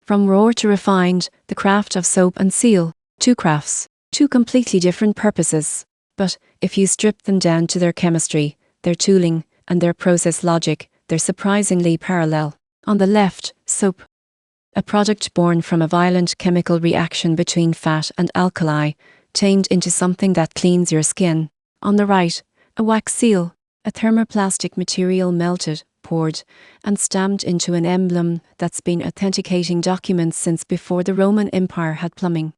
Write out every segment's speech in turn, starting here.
From raw to refined, the craft of soap and seal. Two crafts, two completely different purposes. But if you strip them down to their chemistry, their tooling, and their process logic, they're surprisingly parallel. On the left, soap. A product born from a violent chemical reaction between fat and alkali, tamed into something that cleans your skin. On the right, a wax seal. A thermoplastic material melted, poured, and stamped into an emblem that's been authenticating documents since before the Roman Empire had plumbing.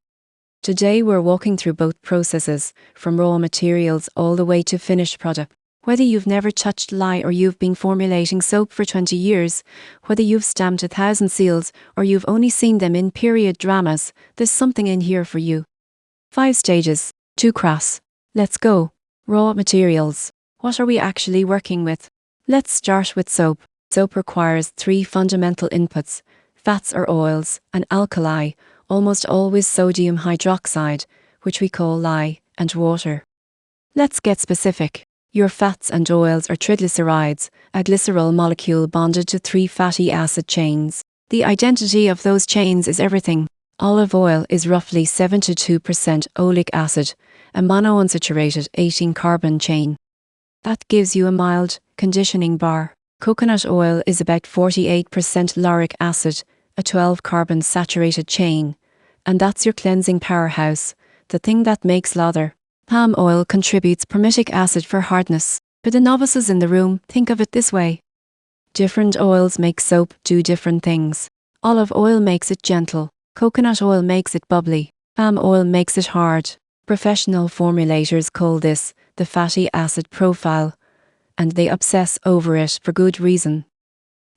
Today we're walking through both processes, from raw materials all the way to finished product. Whether you've never touched lye or you've been formulating soap for 20 years, whether you've stamped 1,000 seals or you've only seen them in period dramas, there's something in here for you. 5 stages, 2 crafts. Let's go. Raw materials. What are we actually working with? Let's start with soap. Soap requires 3 fundamental inputs: fats or oils, and alkali, almost always sodium hydroxide, which we call lye, and water. Let's get specific. Your fats and oils are triglycerides, a glycerol molecule bonded to 3 fatty acid chains. The identity of those chains is everything. Olive oil is roughly 72% oleic acid, a monounsaturated 18-carbon chain. That gives you a mild, conditioning bar. Coconut oil is about 48% lauric acid, a 12-carbon saturated chain. And that's your cleansing powerhouse, the thing that makes lather. Palm oil contributes permitic acid for hardness. For the novices in the room, think of it this way. Different oils make soap do different things. Olive oil makes it gentle. Coconut oil makes it bubbly. Palm oil makes it hard. Professional formulators call this the fatty acid profile, and they obsess over it for good reason.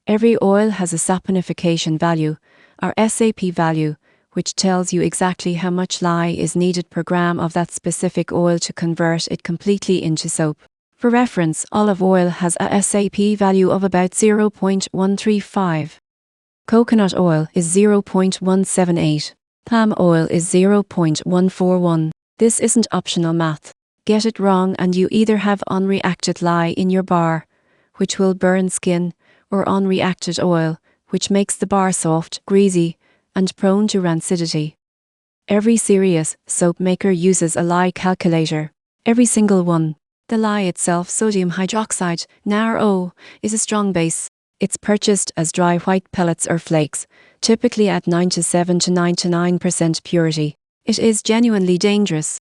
Every oil has a saponification value, or SAP value, which tells you exactly how much lye is needed per gram of that specific oil to convert it completely into soap. For reference, olive oil has a SAP value of about 0.135. Coconut oil is 0.178. Palm oil is 0.141. This isn't optional math. Get it wrong and you either have unreacted lye in your bar, which will burn skin, or unreacted oil, which makes the bar soft, greasy, and prone to rancidity. Every serious soap maker uses a lye calculator. Every single one. The lye itself, sodium hydroxide, NaRO, is a strong base. It's purchased as dry white pellets or flakes, typically at 97 to 99% purity. It is genuinely dangerous.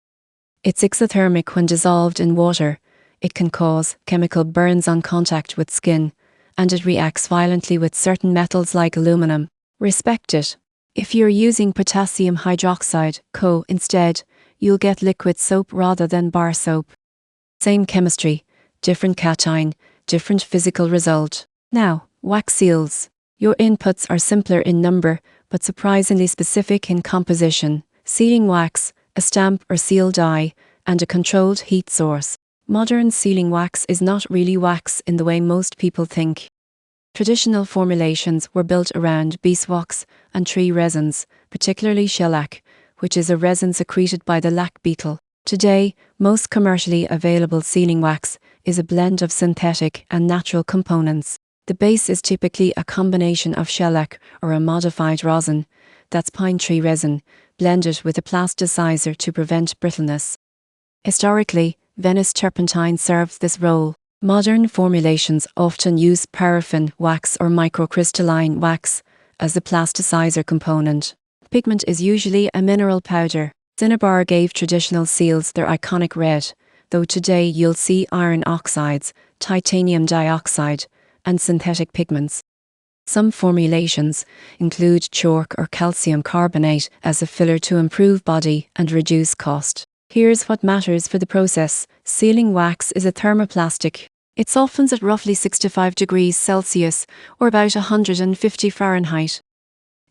It's exothermic when dissolved in water. It can cause chemical burns on contact with skin, and it reacts violently with certain metals like aluminum. Respect it. If you're using potassium hydroxide, CO, instead, you'll get liquid soap rather than bar soap. Same chemistry, different cation, different physical result. Now, wax seals. Your inputs are simpler in number, but surprisingly specific in composition. Sealing wax, a stamp or seal dye, and a controlled heat source. Modern sealing wax is not really wax in the way most people think. Traditional formulations were built around beeswax and tree resins, particularly shellac, which is a resin secreted by the lac beetle. Today, most commercially available sealing wax is a blend of synthetic and natural components. The base is typically a combination of shellac or a modified rosin, that's pine tree resin, blended with a plasticizer to prevent brittleness. Historically, Venice turpentine serves this role. Modern formulations often use paraffin wax or microcrystalline wax as the plasticizer component. Pigment is usually a mineral powder. Cinnabar gave traditional seals their iconic red, though today you'll see iron oxides, titanium dioxide, and synthetic pigments. Some formulations include chalk or calcium carbonate as a filler to improve body and reduce cost. Here's what matters for the process. Sealing wax is a thermoplastic. It softens at roughly 65 degrees Celsius or about 150 Fahrenheit.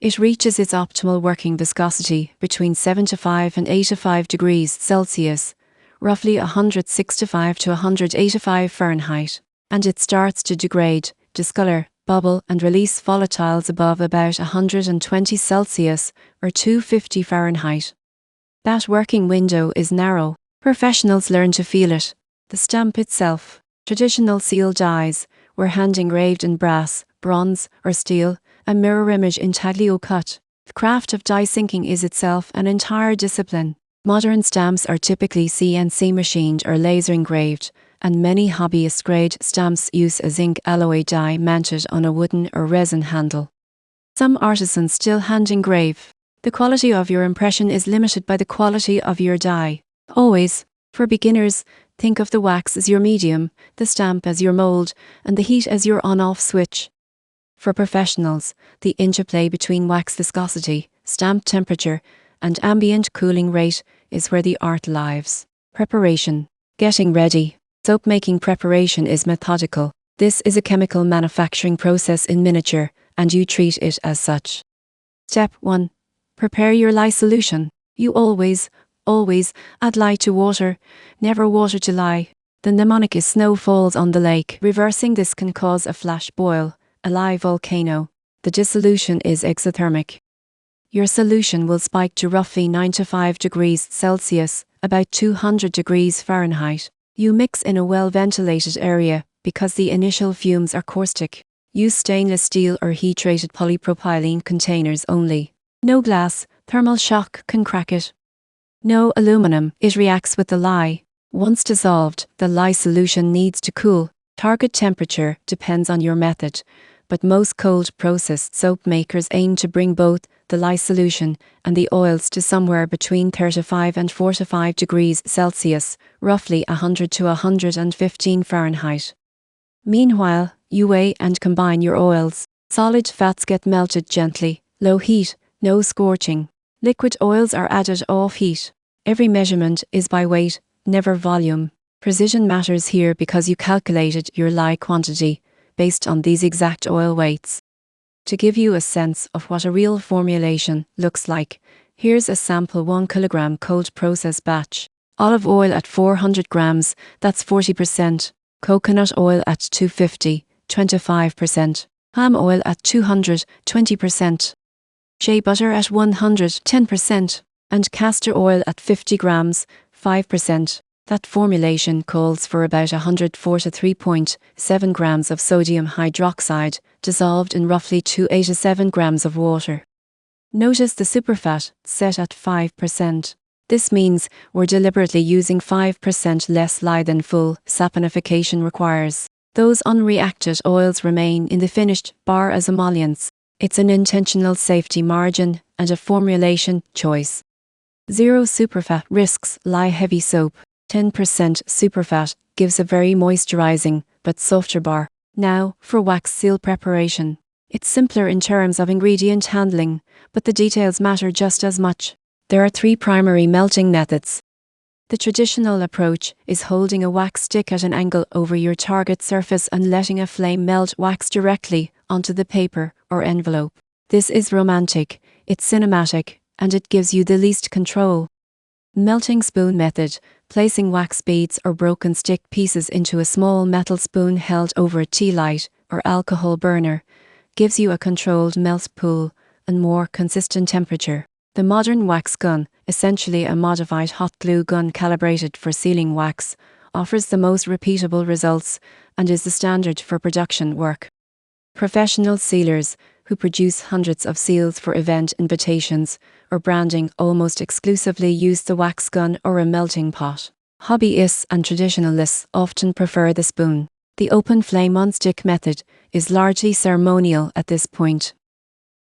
It reaches its optimal working viscosity between 75 and 85 degrees Celsius, roughly 165 to 185 Fahrenheit, and it starts to degrade, discolor, bubble and release volatiles above about 120 Celsius or 250 Fahrenheit. That working window is narrow. Professionals learn to feel it. The stamp itself. Traditional seal dyes were hand engraved in brass, bronze or steel, a mirror image intaglio cut. The craft of die sinking is itself an entire discipline. Modern stamps are typically CNC machined or laser engraved, and many hobbyist grade stamps use a zinc alloy die mounted on a wooden or resin handle. Some artisans still hand engrave. The quality of your impression is limited by the quality of your die. Always, for beginners, think of the wax as your medium, the stamp as your mold, and the heat as your on-off switch. For professionals, the interplay between wax viscosity, stamp temperature, and ambient cooling rate is where the art lives. Preparation. Getting ready. Soap making preparation is methodical. This is a chemical manufacturing process in miniature, and you treat it as such. Step 1. Prepare your lye solution. You always add lye to water, never water to lye. The mnemonic is snow falls on the lake. Reversing this can cause a flash boil, a lye volcano. The dissolution is exothermic. Your solution will spike to roughly 95 degrees Celsius, about 200 degrees Fahrenheit. You mix in a well-ventilated area, because the initial fumes are caustic. Use stainless steel or heat-treated polypropylene containers only. No glass, thermal shock can crack it. No aluminum, it reacts with the lye. Once dissolved, the lye solution needs to cool. Target temperature depends on your method, but most cold-processed soap makers aim to bring both the lye solution and the oils to somewhere between 35 and 45 degrees Celsius, roughly 100 to 115 Fahrenheit. Meanwhile, you weigh and combine your oils. Solid fats get melted gently, low heat, no scorching. Liquid oils are added off heat. Every measurement is by weight, never volume. Precision matters here because you calculated your lye quantity based on these exact oil weights. To give you a sense of what a real formulation looks like, here's a sample 1 kilogram cold process batch. Olive oil at 400 grams, that's 40%. Coconut oil at 250, 25%. Palm oil at 200, 20%. Shea butter at 100, 10%. And castor oil at 50 grams, 5%. That formulation calls for about 104 to 3.7 grams of sodium hydroxide, dissolved in roughly 287 grams of water. Notice the superfat, set at 5%. This means we're deliberately using 5% less lye than full saponification requires. Those unreacted oils remain in the finished bar as emollients. It's an intentional safety margin and a formulation choice. Zero superfat risks lye-heavy soap. 10% superfat gives a very moisturizing but softer bar. Now, for wax seal preparation. It's simpler in terms of ingredient handling, but the details matter just as much. There are 3 primary melting methods. The traditional approach is holding a wax stick at an angle over your target surface and letting a flame melt wax directly onto the paper or envelope. This is romantic, it's cinematic, and it gives you the least control. Melting spoon method, placing wax beads or broken stick pieces into a small metal spoon held over a tea light or alcohol burner, gives you a controlled melt pool and more consistent temperature. The modern wax gun, essentially a modified hot glue gun calibrated for sealing wax, offers the most repeatable results and is the standard for production work. Professional sealers, who produce hundreds of seals for event invitations or branding, almost exclusively use the wax gun or a melting pot. Hobbyists and traditionalists often prefer the spoon. The open flame on stick method is largely ceremonial at this point.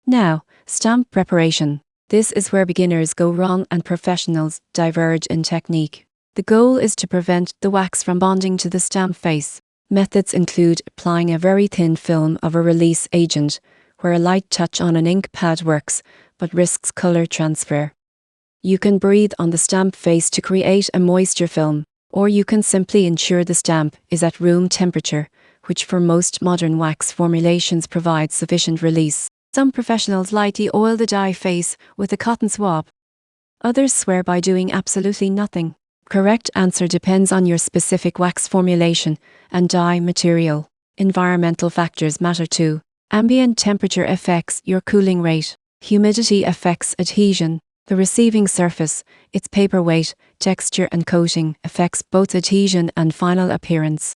Now, stamp preparation. This is where beginners go wrong and professionals diverge in technique. The goal is to prevent the wax from bonding to the stamp face. Methods include applying a very thin film of a release agent, where a light touch on an ink pad works, but risks color transfer. You can breathe on the stamp face to create a moisture film, or you can simply ensure the stamp is at room temperature, which for most modern wax formulations provides sufficient release. Some professionals lightly oil the die face with a cotton swab. Others swear by doing absolutely nothing. Correct answer depends on your specific wax formulation and die material. Environmental factors matter too. Ambient temperature affects your cooling rate. Humidity affects adhesion. The receiving surface, its paper weight, texture and coating affects both adhesion and final appearance.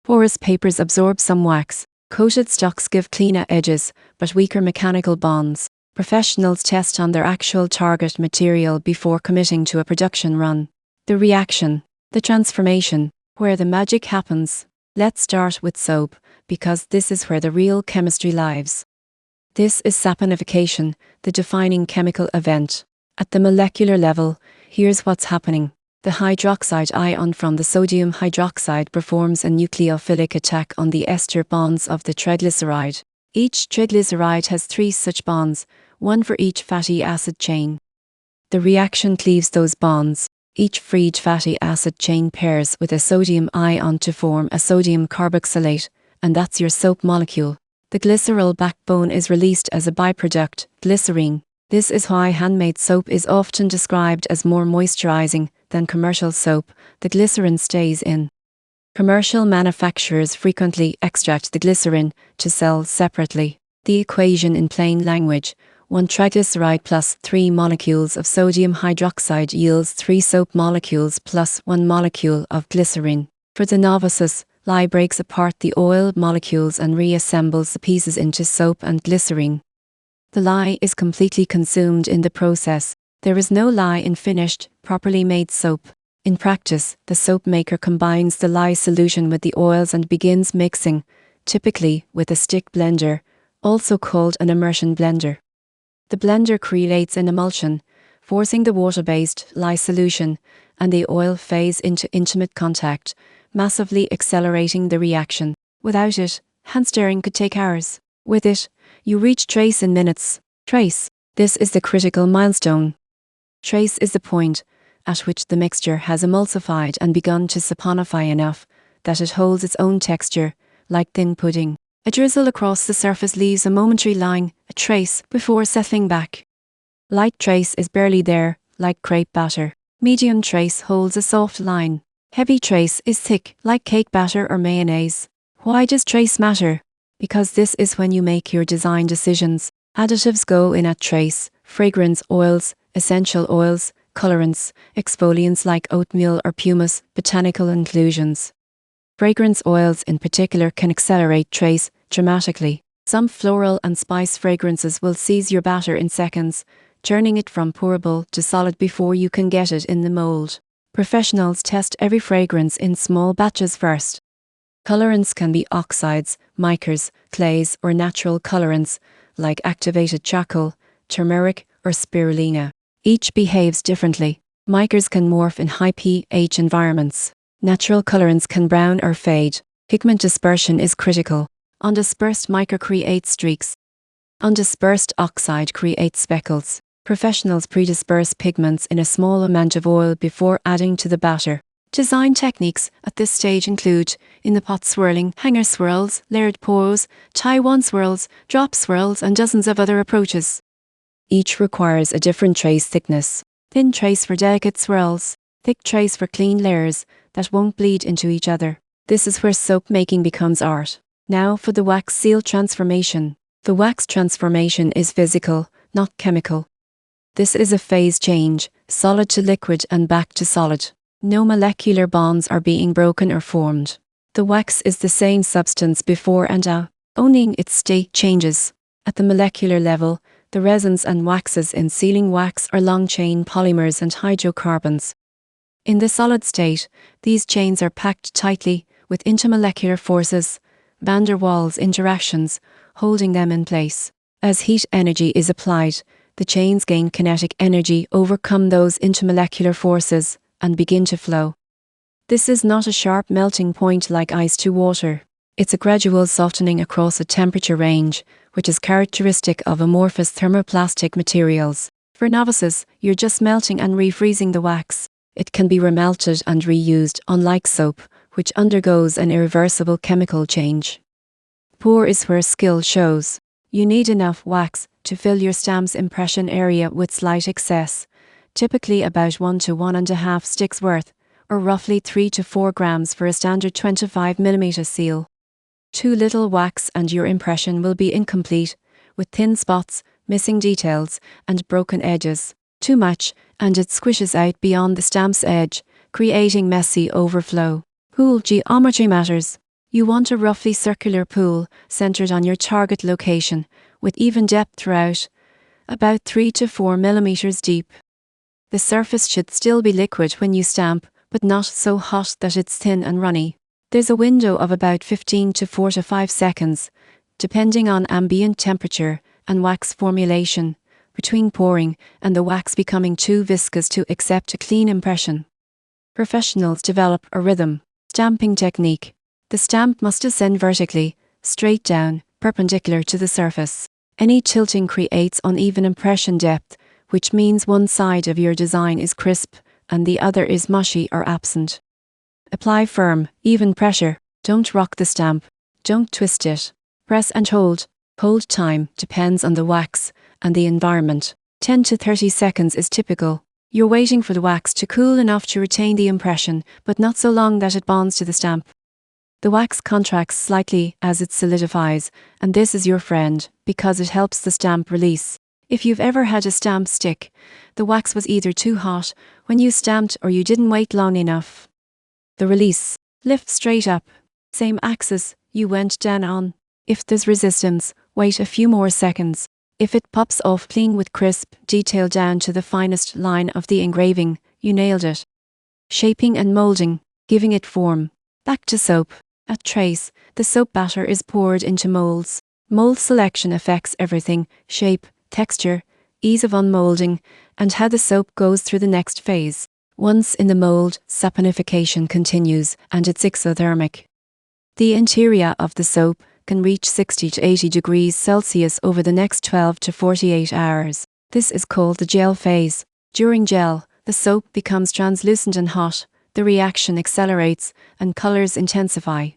Porous papers absorb some wax. Coated stocks give cleaner edges, but weaker mechanical bonds. Professionals test on their actual target material before committing to a production run. The reaction, the transformation, where the magic happens. Let's start with soap, because this is where the real chemistry lives. This is saponification, the defining chemical event. At the molecular level, here's what's happening. The hydroxide ion from the sodium hydroxide performs a nucleophilic attack on the ester bonds of the triglyceride. Each triglyceride has 3 such bonds, one for each fatty acid chain. The reaction cleaves those bonds. Each freed fatty acid chain pairs with a sodium ion to form a sodium carboxylate, and that's your soap molecule. The glycerol backbone is released as a byproduct, glycerine. This is why handmade soap is often described as more moisturizing than commercial soap. The glycerin stays in. Commercial manufacturers frequently extract the glycerin to sell separately. The equation in plain language: 1 triglyceride plus 3 molecules of sodium hydroxide yields 3 soap molecules plus 1 molecule of glycerin. For the novices, lye breaks apart the oil molecules and reassembles the pieces into soap and glycerine. The lye is completely consumed in the process. There is no lye in finished, properly made soap. In practice, the soap maker combines the lye solution with the oils and begins mixing, typically with a stick blender, also called an immersion blender. The blender creates an emulsion, forcing the water-based lye solution and the oil phase into intimate contact, massively accelerating the reaction. Without it, hand stirring could take hours. With it, you reach trace in minutes. Trace. This is the critical milestone. Trace is the point at which the mixture has emulsified and begun to saponify enough that it holds its own texture, like thin pudding. A drizzle across the surface leaves a momentary line, a trace, before settling back. Light trace is barely there, like crepe batter. Medium trace holds a soft line. Heavy trace is thick, like cake batter or mayonnaise. Why does trace matter? Because this is when you make your design decisions. Additives go in at trace: fragrance oils, essential oils, colorants, exfoliants like oatmeal or pumice, botanical inclusions. Fragrance oils in particular can accelerate trace dramatically. Some floral and spice fragrances will seize your batter in seconds, turning it from pourable to solid before you can get it in the mold. Professionals test every fragrance in small batches first. Colorants can be oxides, micas, clays, or natural colorants like activated charcoal, turmeric, or spirulina. Each behaves differently. Micas can morph in high pH environments. Natural colorants can brown or fade. Pigment dispersion is critical. Undispersed mica creates streaks. Undispersed oxide creates speckles. Professionals predisperse pigments in a small amount of oil before adding to the batter. Design techniques at this stage include in the pot swirling, hanger swirls, layered pours, Taiwan swirls, drop swirls, and dozens of other approaches. Each requires a different trace thickness. Thin trace for delicate swirls, thick trace for clean layers that won't bleed into each other. This is where soap making becomes art. Now for the wax seal transformation. The wax transformation is physical, not chemical. This is a phase change, solid to liquid and back to solid. No molecular bonds are being broken or formed. The wax is the same substance before and now, only its state changes. At the molecular level, the resins and waxes in sealing wax are long-chain polymers and hydrocarbons. In the solid state, these chains are packed tightly with intermolecular forces, van der Waals interactions, holding them in place. As heat energy is applied, the chains gain kinetic energy, overcome those intermolecular forces, and begin to flow. This is not a sharp melting point like ice to water. It's a gradual softening across a temperature range, which is characteristic of amorphous thermoplastic materials. For novices, you're just melting and refreezing the wax. It can be remelted and reused, unlike soap, which undergoes an irreversible chemical change. Pour is where skill shows. You need enough wax to fill your stamp's impression area with slight excess, typically about 1 to 1.5 sticks worth, or roughly 3 to 4 grams for a standard 25mm seal. Too little wax and your impression will be incomplete, with thin spots, missing details, and broken edges. Too much, and it squishes out beyond the stamp's edge, creating messy overflow. Pool geometry matters. You want a roughly circular pool centered on your target location, with even depth throughout, about 3 to 4 millimeters deep. The surface should still be liquid when you stamp, but not so hot that it's thin and runny. There's a window of about 15 to 45 seconds, depending on ambient temperature and wax formulation, between pouring and the wax becoming too viscous to accept a clean impression. Professionals develop a rhythm stamping technique. The stamp must ascend vertically, straight down, perpendicular to the surface. Any tilting creates uneven impression depth, which means one side of your design is crisp and the other is mushy or absent. Apply firm, even pressure. Don't rock the stamp. Don't twist it. Press and hold. Hold time depends on the wax and the environment. 10 to 30 seconds is typical. You're waiting for the wax to cool enough to retain the impression, but not so long that it bonds to the stamp. The wax contracts slightly as it solidifies, and this is your friend, because it helps the stamp release. If you've ever had a stamp stick, the wax was either too hot when you stamped or you didn't wait long enough. The release. Lift straight up. Same axis you went down on. If there's resistance, wait a few more seconds. If it pops off clean with crisp detail down to the finest line of the engraving, you nailed it. Shaping and molding, giving it form. Back to soap. At trace, the soap batter is poured into molds. Mold selection affects everything: shape, texture, ease of unmolding, and how the soap goes through the next phase. Once in the mold, saponification continues, and it's exothermic. The interior of the soap can reach 60 to 80 degrees Celsius over the next 12 to 48 hours. This is called the gel phase. During gel, the soap becomes translucent and hot, the reaction accelerates, and colors intensify.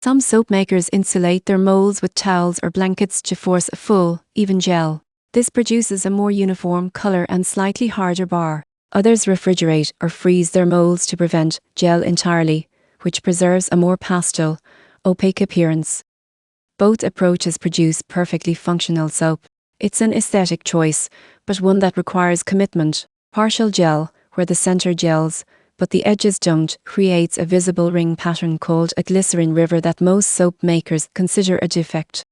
Some soap makers insulate their molds with towels or blankets to force a full, even gel. This produces a more uniform color and slightly harder bar. Others refrigerate or freeze their molds to prevent gel entirely, which preserves a more pastel, opaque appearance. Both approaches produce perfectly functional soap. It's an aesthetic choice, but one that requires commitment. Partial gel, where the center gels, but the edges don't, creates a visible ring pattern called a glycerin river that most soap makers consider a defect.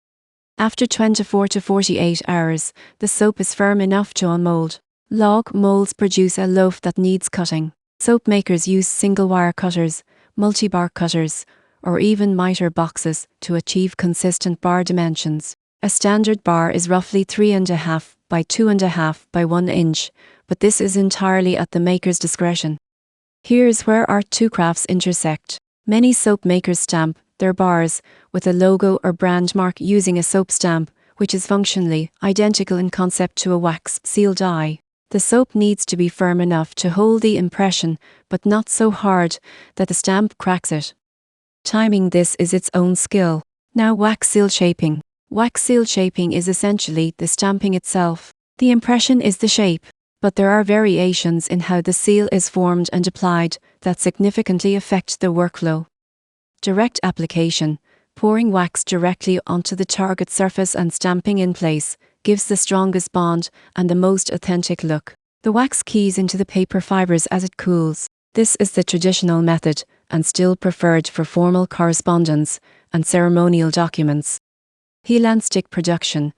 After 24 to 48 hours, the soap is firm enough to unmold. Log molds produce a loaf that needs cutting. Soap makers use single-wire cutters, multi-bar cutters, or even miter boxes to achieve consistent bar dimensions. A standard bar is roughly 3.5 by 2.5 by 1 inch, but this is entirely at the maker's discretion. Here's where our two crafts intersect. Many soap makers stamp their bars with a logo or brand mark using a soap stamp, which is functionally identical in concept to a wax seal die. The soap needs to be firm enough to hold the impression, but not so hard that the stamp cracks it. Timing this is its own skill. Now, wax seal shaping. Wax seal shaping is essentially the stamping itself. The impression is the shape, but there are variations in how the seal is formed and applied that significantly affect the workflow. Direct application, pouring wax directly onto the target surface and stamping in place, gives the strongest bond and the most authentic look. The wax keys into the paper fibers as it cools. This is the traditional method, and still preferred for formal correspondence and ceremonial documents. Peel and stick production.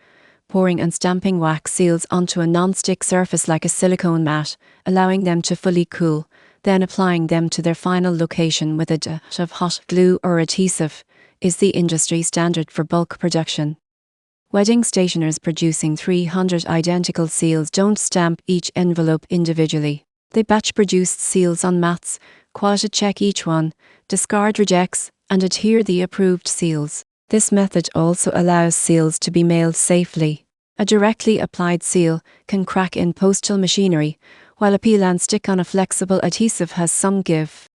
Pouring and stamping wax seals onto a non-stick surface like a silicone mat, allowing them to fully cool, then applying them to their final location with a dash of hot glue or adhesive, is the industry standard for bulk production. Wedding stationers producing 300 identical seals don't stamp each envelope individually. They batch produce seals on mats, quality check each one, discard rejects, and adhere the approved seals. This method also allows seals to be mailed safely. A directly applied seal can crack in postal machinery, while a peel and stick on a flexible adhesive has some give.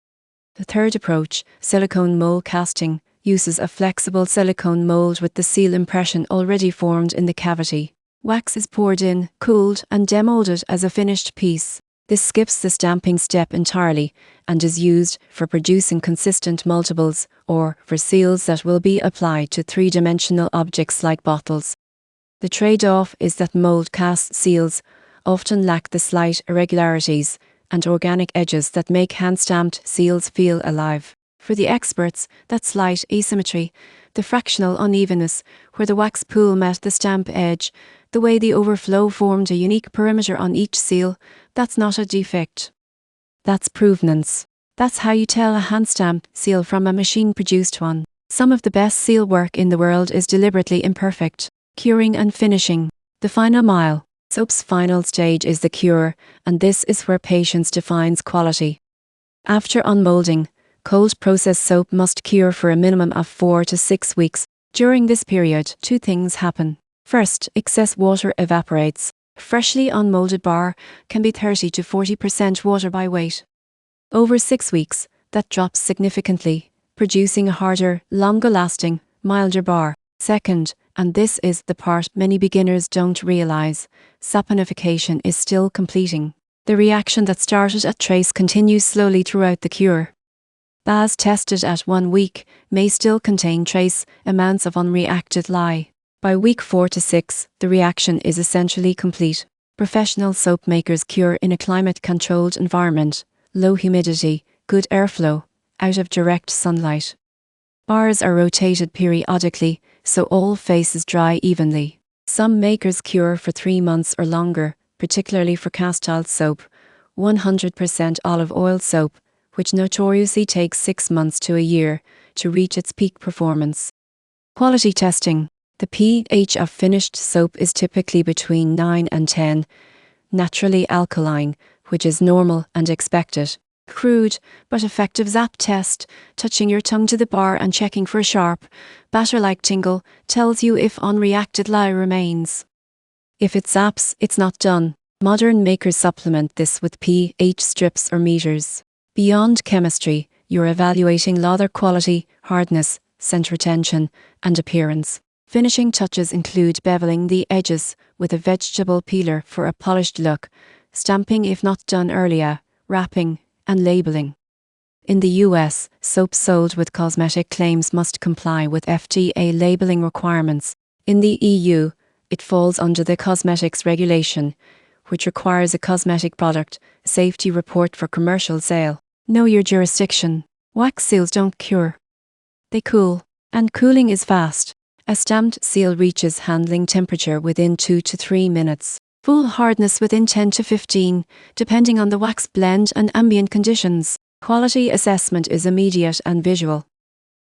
The third approach, silicone mold casting, uses a flexible silicone mold with the seal impression already formed in the cavity. Wax is poured in, cooled, and demolded as a finished piece. This skips the stamping step entirely and is used for producing consistent multiples or for seals that will be applied to three-dimensional objects like bottles. The trade-off is that mold cast seals often lack the slight irregularities and organic edges that make hand-stamped seals feel alive. For the experts, that slight asymmetry, the fractional unevenness, where the wax pool met the stamp edge, the way the overflow formed a unique perimeter on each seal, that's not a defect. That's provenance. That's how you tell a hand-stamped seal from a machine-produced one. Some of the best seal work in the world is deliberately imperfect. Curing and finishing. The final mile. Soap's final stage is the cure, and this is where patience defines quality. After unmolding, cold process soap must cure for a minimum of 4 to 6 weeks. During this period, two things happen. First, excess water evaporates. Freshly unmolded bar can be 30 to 40% water by weight. Over 6 weeks, that drops significantly, producing a harder, longer-lasting, milder bar. Second, and this is the part many beginners don't realize, saponification is still completing. The reaction that started at trace continues slowly throughout the cure. Baths tested at 1 week may still contain trace amounts of unreacted lye. By week 4 to 6, the reaction is essentially complete. Professional soap makers cure in a climate-controlled environment, low humidity, good airflow, out of direct sunlight. Bars are rotated periodically, so all faces dry evenly. Some makers cure for 3 months or longer, particularly for castile soap, 100% olive oil soap, which notoriously takes 6 months to a year to reach its peak performance. Quality testing. The pH of finished soap is typically between 9 and 10, naturally alkaline, which is normal and expected. Crude but effective zap test, touching your tongue to the bar and checking for a sharp, batter-like tingle, tells you if unreacted lye remains. If it zaps, it's not done. Modern makers supplement this with pH strips or meters. Beyond chemistry, you're evaluating lather quality, hardness, scent retention, and appearance. Finishing touches include beveling the edges with a vegetable peeler for a polished look, stamping if not done earlier, wrapping, and labeling. In the US, soap sold with cosmetic claims must comply with FDA labeling requirements. In the EU, it falls under the cosmetics regulation, which requires a cosmetic product safety report for commercial sale. Know your jurisdiction. Wax seals don't cure. They cool, and cooling is fast. A stamped seal reaches handling temperature within 2 to 3 minutes. Full hardness within 10 to 15, depending on the wax blend and ambient conditions. Quality assessment is immediate and visual.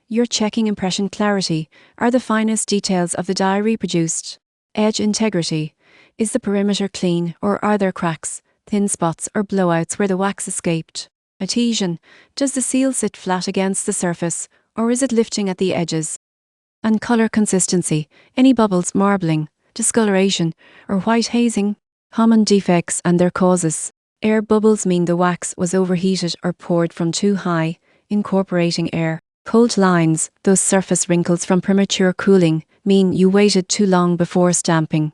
You're checking impression clarity. Are the finest details of the dye reproduced? Edge integrity. Is the perimeter clean, or are there cracks, thin spots or blowouts where the wax escaped? Adhesion. Does the seal sit flat against the surface, or is it lifting at the edges? And color consistency. Any bubbles, marbling, discoloration, or white hazing? Common defects and their causes. Air bubbles mean the wax was overheated or poured from too high, incorporating air. Cold lines, those surface wrinkles from premature cooling, mean you waited too long before stamping.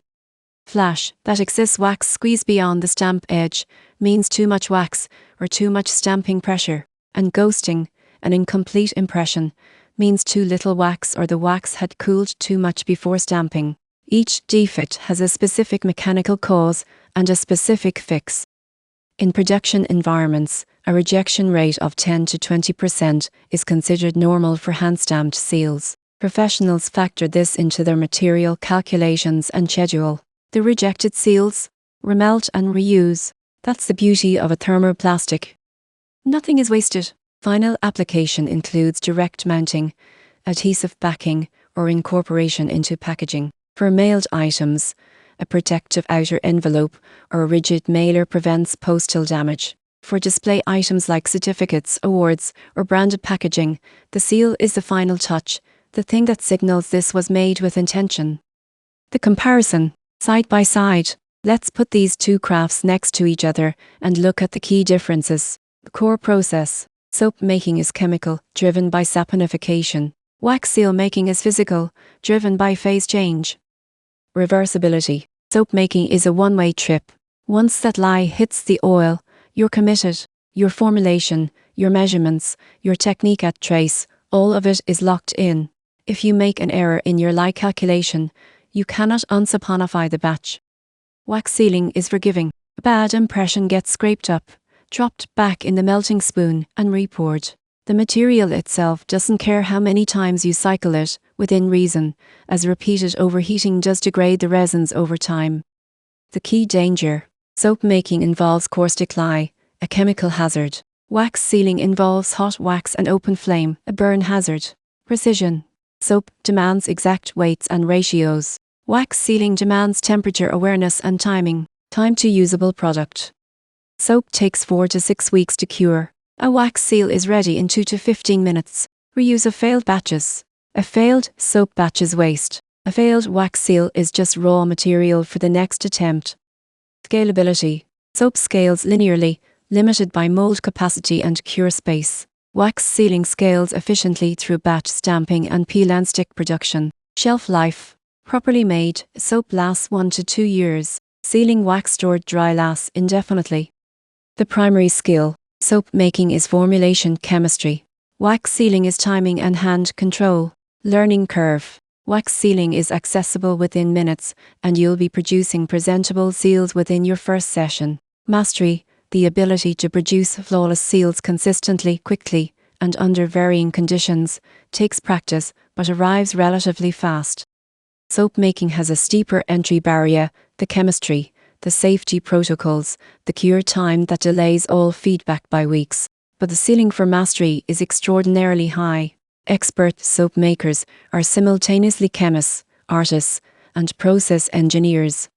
Flash, that excess wax squeezed beyond the stamp edge, means too much wax or too much stamping pressure. And ghosting, an incomplete impression, means too little wax or the wax had cooled too much before stamping. Each defect has a specific mechanical cause and a specific fix. In production environments, a rejection rate of 10 to 20% is considered normal for hand-stamped seals. Professionals factor this into their material calculations and schedule. The rejected seals, remelt and reuse. That's the beauty of a thermoplastic. Nothing is wasted. Final application includes direct mounting, adhesive backing, or incorporation into packaging. For mailed items, a protective outer envelope or a rigid mailer prevents postal damage. For display items like certificates, awards, or branded packaging, the seal is the final touch, the thing that signals this was made with intention. The comparison, side by side. Let's put these two crafts next to each other and look at the key differences. The core process. Soap making is chemical, driven by saponification. Wax seal making is physical, driven by phase change. Reversibility. Soap making is a one-way trip. Once that lye hits the oil, you're committed. Your formulation, your measurements, your technique at trace, all of it is locked in. If you make an error in your lye calculation, you cannot unsaponify the batch. Wax sealing is forgiving. A bad impression gets scraped up, dropped back in the melting spoon, and repoured. The material itself doesn't care how many times you cycle it, within reason, as repeated overheating does degrade the resins over time. The key danger. Soap making involves caustic lye, a chemical hazard. Wax sealing involves hot wax and open flame, a burn hazard. Precision. Soap demands exact weights and ratios. Wax sealing demands temperature awareness and timing. Time to usable product. Soap takes 4 to 6 weeks to cure. A wax seal is ready in 2 to 15 minutes. Reuse of failed batches. A failed soap batch is waste. A failed wax seal is just raw material for the next attempt. Scalability. Soap scales linearly, limited by mold capacity and cure space. Wax sealing scales efficiently through batch stamping and peel and stick production. Shelf life. Properly made, soap lasts 1 to 2 years. Sealing wax stored dry lasts indefinitely. The primary skill. Soap making is formulation chemistry. Wax sealing is timing and hand control. Learning curve. Wax sealing is accessible within minutes, and you'll be producing presentable seals within your first session. Mastery. The ability to produce flawless seals consistently, quickly, and under varying conditions, takes practice, but arrives relatively fast. Soap making has a steeper entry barrier, the chemistry, the safety protocols, the cure time that delays all feedback by weeks. But the ceiling for mastery is extraordinarily high. Expert soap makers are simultaneously chemists, artists, and process engineers.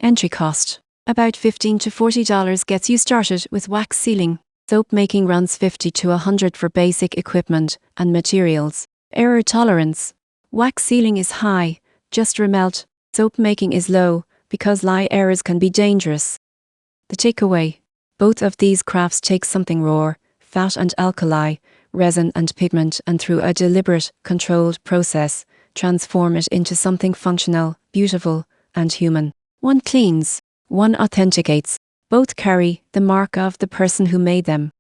Entry cost. About $15 to $40 gets you started with wax sealing. Soap making runs $50 to $100 for basic equipment and materials. Error tolerance. Wax sealing is high, just remelt. Soap making is low, because lye errors can be dangerous. The takeaway. Both of these crafts take something raw, fat and alkali, resin and pigment, and through a deliberate, controlled process, transform it into something functional, beautiful, and human. One cleans, one authenticates. Both carry the mark of the person who made them.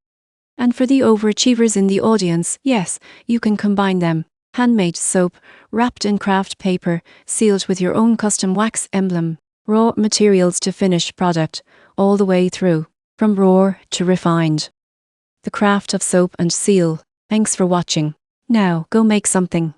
And for the overachievers in the audience, yes, you can combine them. Handmade soap, wrapped in craft paper, sealed with your own custom wax emblem. Raw materials to finished product, all the way through, from raw to refined. The craft of soap and seal. Thanks for watching. Now go make something.